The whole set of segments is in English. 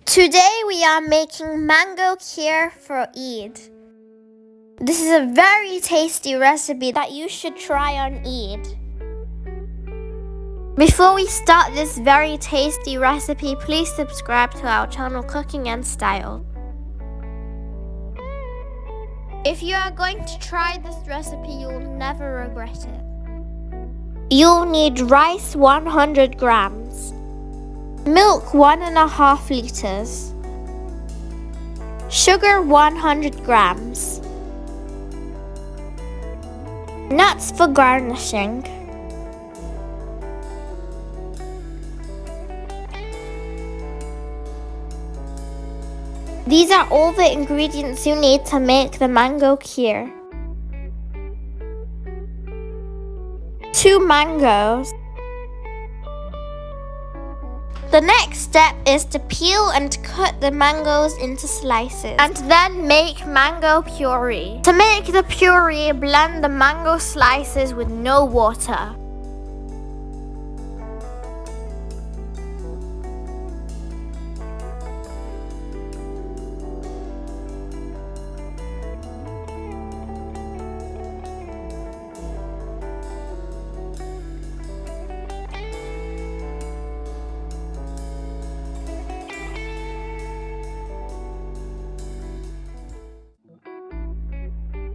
Today we are making mango kheer for Eid. This is a very tasty recipe that you should try on Eid. Before we start this very tasty recipe, please subscribe to our channel Cooking and Style. If you are going to try this recipe, you will never regret it. You'll need rice 100 grams, milk 1.5 liters, sugar 100 grams, nuts for garnishing, these are all the ingredients you need to make the mango kheer. 2 mangoes. The next step is to peel and cut the mangoes into slices and then make mango puree. To make the puree, blend the mango slices with no water.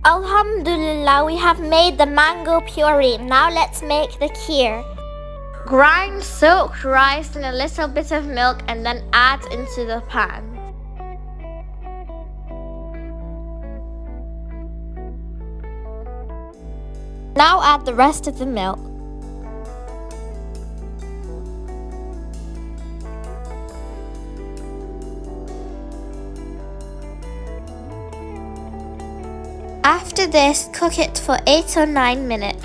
Alhamdulillah, we have made the mango puree. Now let's make the kheer. Grind soaked rice in a little bit of milk and then add into the pan. Now add the rest of the milk. After this, cook it for 8 or 9 minutes.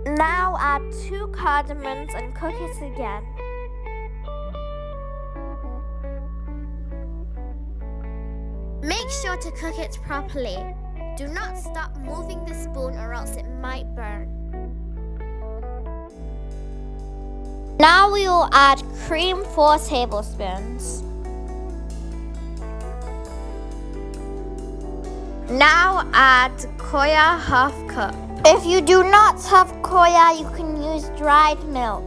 Now add 2 cardamons and cook it again. Make sure to cook it properly. Do not stop moving the spoon or else it might burn. Now we will add cream 4 tablespoons. Now add Khoya half cup. If you do not have Khoya, you can use dried milk.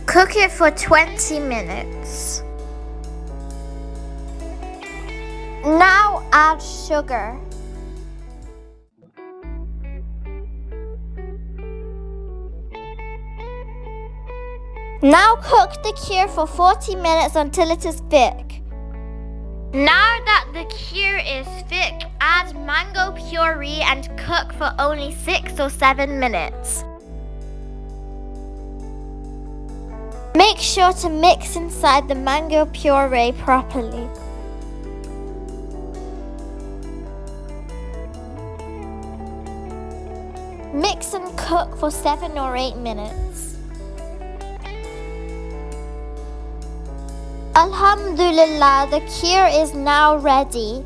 Cook it for 20 minutes. Now add sugar. Now cook the kheer for 40 minutes until it is thick. Now that the kheer is thick, add mango puree and cook for only 6 or 7 minutes. Make sure to mix inside the mango puree properly. Mix and cook for 7 or 8 minutes. Alhamdulillah, the kheer is now ready.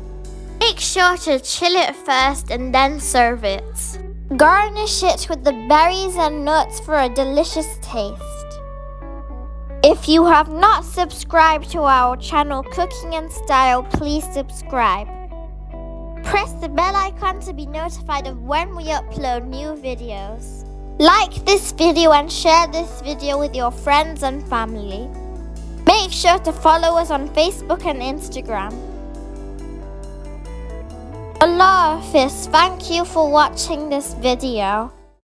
Make sure to chill it first and then serve it. Garnish it with the berries and nuts for a delicious taste. If you have not subscribed to our channel Cooking and Style, please subscribe. Press the bell icon to be notified of when we upload new videos. Like this video and share this video with your friends and family. Make sure to follow us on Facebook and Instagram. Allah Hafiz, thank you for watching this video.